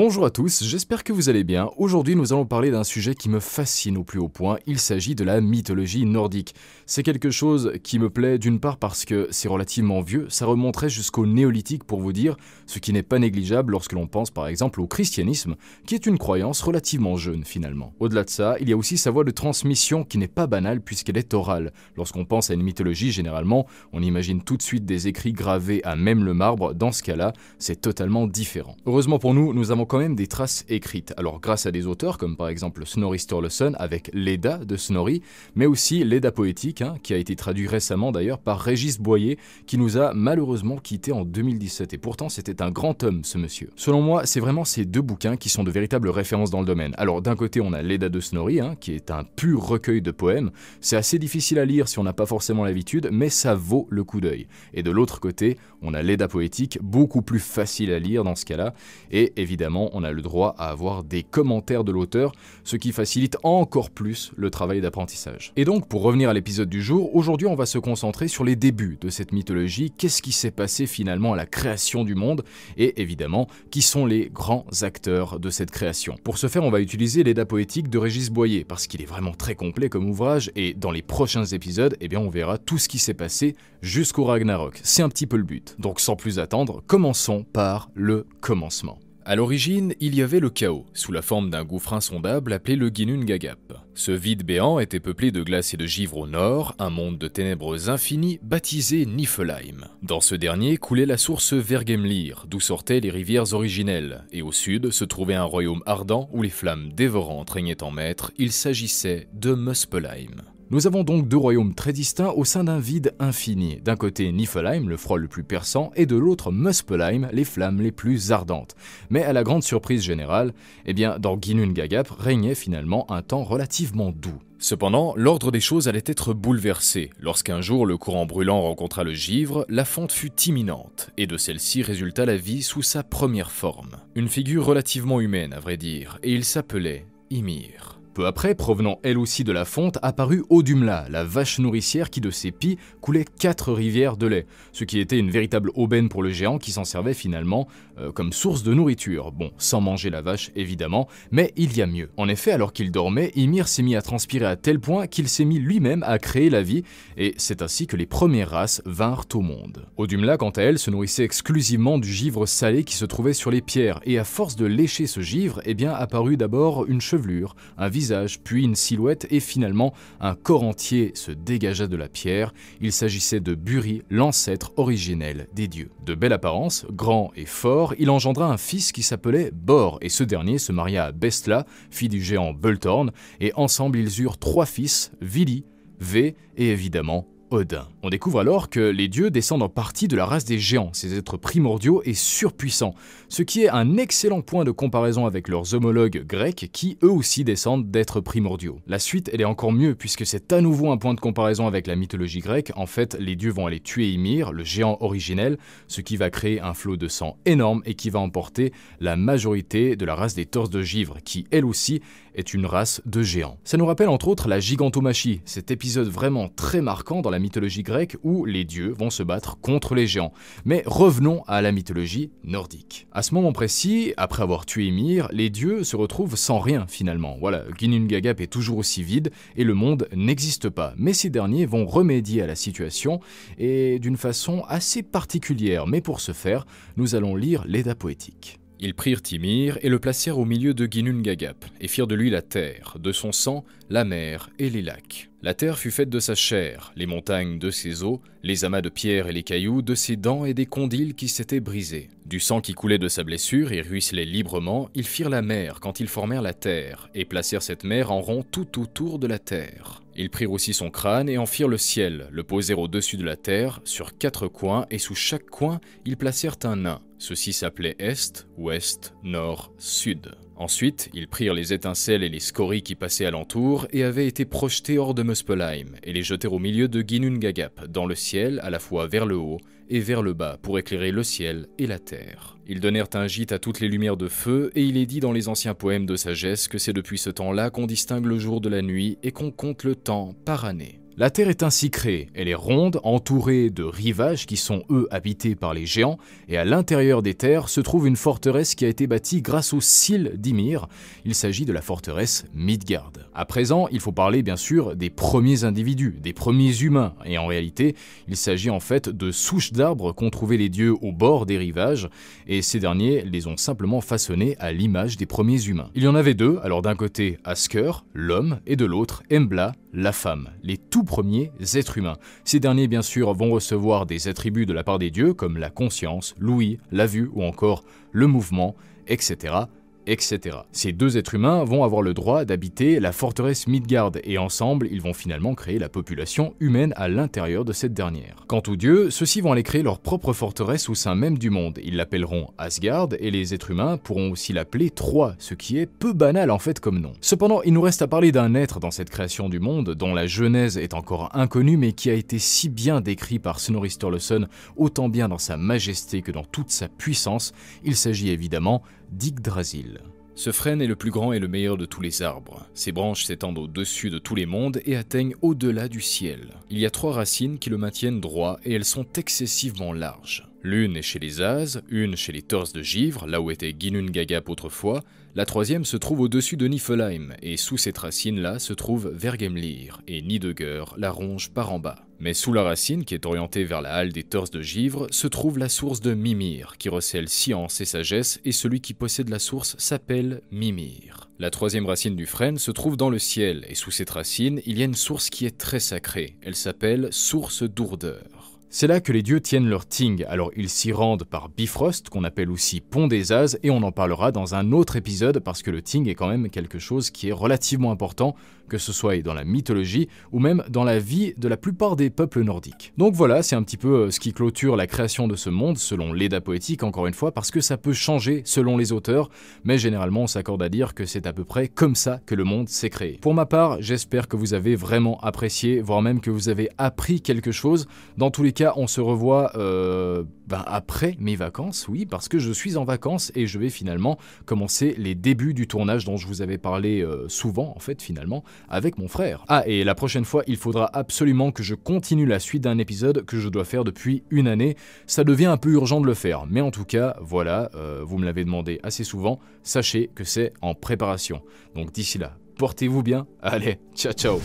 Bonjour à tous, j'espère que vous allez bien. Aujourd'hui nous allons parler d'un sujet qui me fascine au plus haut point, il s'agit de la mythologie nordique. C'est quelque chose qui me plaît d'une part parce que c'est relativement vieux, ça remonterait jusqu'au néolithique pour vous dire, ce qui n'est pas négligeable lorsque l'on pense par exemple au christianisme, qui est une croyance relativement jeune finalement. Au-delà de ça, il y a aussi sa voie de transmission qui n'est pas banale puisqu'elle est orale. Lorsqu'on pense à une mythologie, généralement, on imagine tout de suite des écrits gravés à même le marbre, dans ce cas-là, c'est totalement différent. Heureusement pour nous, nous avons quand même des traces écrites, alors grâce à des auteurs comme par exemple Snorri Sturluson avec l'Edda de Snorri, mais aussi l'Edda poétique, qui a été traduit récemment d'ailleurs par Régis Boyer, qui nous a malheureusement quittés en 2017, et pourtant c'était un grand homme ce monsieur. Selon moi, c'est vraiment ces deux bouquins qui sont de véritables références dans le domaine. Alors d'un côté on a l'Edda de Snorri, qui est un pur recueil de poèmes, c'est assez difficile à lire si on n'a pas forcément l'habitude, mais ça vaut le coup d'œil. Et de l'autre côté, on a l'Edda poétique, beaucoup plus facile à lire dans ce cas-là, et évidemment on a le droit à avoir des commentaires de l'auteur, ce qui facilite encore plus le travail d'apprentissage. Et donc pour revenir à l'épisode du jour, aujourd'hui on va se concentrer sur les débuts de cette mythologie, qu'est-ce qui s'est passé finalement à la création du monde, et évidemment, qui sont les grands acteurs de cette création. Pour ce faire, on va utiliser l'Edda poétique de Régis Boyer, parce qu'il est vraiment très complet comme ouvrage, et dans les prochains épisodes, on verra tout ce qui s'est passé jusqu'au Ragnarok. C'est un petit peu le but. Donc sans plus attendre, commençons par le commencement. À l'origine, il y avait le chaos, sous la forme d'un gouffre insondable appelé le Ginnungagap. Ce vide béant était peuplé de glace et de givre au nord, un monde de ténèbres infinies baptisé Niflheim. Dans ce dernier coulait la source Vergemlir, d'où sortaient les rivières originelles, et au sud se trouvait un royaume ardent où les flammes dévorantes régnaient en maître, il s'agissait de Muspelheim. Nous avons donc deux royaumes très distincts au sein d'un vide infini. D'un côté Niflheim, le froid le plus perçant, et de l'autre Muspelheim, les flammes les plus ardentes. Mais à la grande surprise générale, dans Ginnungagap régnait finalement un temps relativement doux. Cependant, l'ordre des choses allait être bouleversé. Lorsqu'un jour le courant brûlant rencontra le givre, la fonte fut imminente, et de celle-ci résulta la vie sous sa première forme. Une figure relativement humaine à vrai dire, et il s'appelait Ymir. Peu après, provenant elle aussi de la fonte, apparut Audumla, la vache nourricière qui de ses pies coulait 4 rivières de lait, ce qui était une véritable aubaine pour le géant qui s'en servait finalement comme source de nourriture. Bon, sans manger la vache évidemment, mais il y a mieux. En effet, alors qu'il dormait, Ymir s'est mis à transpirer à tel point qu'il s'est mis lui-même à créer la vie, et c'est ainsi que les premières races vinrent au monde. Audumla, quant à elle, se nourrissait exclusivement du givre salé qui se trouvait sur les pierres, et à force de lécher ce givre, apparut d'abord une chevelure, un visage, puis une silhouette, et finalement un corps entier se dégagea de la pierre. Il s'agissait de Buri, l'ancêtre originel des dieux. De belle apparence, grand et fort, il engendra un fils qui s'appelait Bor, et ce dernier se maria à Bestla, fille du géant Bolthorn, et ensemble ils eurent 3 fils, Vili, Ve et évidemment Odin. On découvre alors que les dieux descendent en partie de la race des géants, ces êtres primordiaux et surpuissants, ce qui est un excellent point de comparaison avec leurs homologues grecs qui eux aussi descendent d'êtres primordiaux. La suite elle est encore mieux puisque c'est à nouveau un point de comparaison avec la mythologie grecque. En fait, les dieux vont aller tuer Ymir, le géant originel, ce qui va créer un flot de sang énorme et qui va emporter la majorité de la race des torses de givre, qui elle aussi est une race de géants. Ça nous rappelle entre autres la gigantomachie, cet épisode vraiment très marquant dans la mythologie grecque où les dieux vont se battre contre les géants. Mais revenons à la mythologie nordique. À ce moment précis, après avoir tué Ymir, les dieux se retrouvent sans rien finalement. Voilà, Ginnungagap est toujours aussi vide et le monde n'existe pas. Mais ces derniers vont remédier à la situation et d'une façon assez particulière. Mais pour ce faire, nous allons lire l'Edda poétique. Ils prirent Ymir et le placèrent au milieu de Ginnungagap, et firent de lui la terre, de son sang, la mer et les lacs. La terre fut faite de sa chair, les montagnes de ses eaux, les amas de pierres et les cailloux de ses dents et des condyles qui s'étaient brisés. Du sang qui coulait de sa blessure et ruisselait librement, ils firent la mer quand ils formèrent la terre, et placèrent cette mer en rond tout autour de la terre. Ils prirent aussi son crâne et en firent le ciel, le posèrent au-dessus de la terre, sur 4 coins, et sous chaque coin, ils placèrent un nain. Ceux-ci s'appelaient Est, Ouest, Nord, Sud. Ensuite, ils prirent les étincelles et les scories qui passaient alentour et avaient été projetés hors de Muspelheim, et les jetèrent au milieu de Ginnungagap, dans le ciel, à la fois vers le haut et vers le bas, pour éclairer le ciel et la terre. Ils donnèrent un gîte à toutes les lumières de feu, et il est dit dans les anciens poèmes de sagesse que c'est depuis ce temps-là qu'on distingue le jour de la nuit et qu'on compte le temps par année. La Terre est ainsi créée, elle est ronde, entourée de rivages qui sont eux habités par les géants, et à l'intérieur des terres se trouve une forteresse qui a été bâtie grâce au cil d'Ymir. Il s'agit de la forteresse Midgard. À présent, il faut parler bien sûr des premiers individus, des premiers humains, et en réalité, il s'agit en fait de souches d'arbres qu'ont trouvé les dieux au bord des rivages, et ces derniers les ont simplement façonnés à l'image des premiers humains. Il y en avait deux, alors d'un côté Asker, l'homme, et de l'autre Embla, la femme, les tout premiers êtres humains. Ces derniers bien sûr vont recevoir des attributs de la part des dieux comme la conscience, l'ouïe, la vue ou encore le mouvement, etc. etc. Ces deux êtres humains vont avoir le droit d'habiter la forteresse Midgard et ensemble, ils vont finalement créer la population humaine à l'intérieur de cette dernière. Quant aux dieux, ceux-ci vont aller créer leur propre forteresse au sein même du monde. Ils l'appelleront Asgard et les êtres humains pourront aussi l'appeler Troie, ce qui est peu banal en fait comme nom. Cependant, il nous reste à parler d'un être dans cette création du monde dont la genèse est encore inconnue mais qui a été si bien décrit par Snorri Sturluson, autant bien dans sa majesté que dans toute sa puissance. Il s'agit évidemment d'Yggdrasil. Ce frêne est le plus grand et le meilleur de tous les arbres. Ses branches s'étendent au-dessus de tous les mondes et atteignent au-delà du ciel. Il y a 3 racines qui le maintiennent droit et elles sont excessivement larges. L'une est chez les As, une chez les Torses de Givre, là où était Ginnungagap autrefois, la troisième se trouve au-dessus de Niflheim, et sous cette racine-là se trouve Vergemlir, et Nidegger la ronge par en bas. Mais sous la racine, qui est orientée vers la halle des Torses de Givre, se trouve la source de Mimir, qui recèle science et sagesse, et celui qui possède la source s'appelle Mimir. La troisième racine du frêne se trouve dans le ciel, et sous cette racine, il y a une source qui est très sacrée, elle s'appelle Source d'Urdr. C'est là que les dieux tiennent leur ting, alors ils s'y rendent par Bifrost, qu'on appelle aussi Pont des As, et on en parlera dans un autre épisode parce que le ting est quand même quelque chose qui est relativement important, que ce soit dans la mythologie ou même dans la vie de la plupart des peuples nordiques. Donc voilà, c'est un petit peu ce qui clôture la création de ce monde, selon l'Edda poétique encore une fois, parce que ça peut changer selon les auteurs, mais généralement on s'accorde à dire que c'est à peu près comme ça que le monde s'est créé. Pour ma part, j'espère que vous avez vraiment apprécié, voire même que vous avez appris quelque chose. Dans tous les cas, on se revoit après mes vacances, oui, parce que je suis en vacances et je vais finalement commencer les débuts du tournage dont je vous avais parlé souvent, en fait, finalement, avec mon frère. Ah, et la prochaine fois, il faudra absolument que je continue la suite d'un épisode que je dois faire depuis une année. Ça devient un peu urgent de le faire, mais en tout cas, voilà, vous me l'avez demandé assez souvent, sachez que c'est en préparation. Donc d'ici là, portez-vous bien, allez, ciao ciao.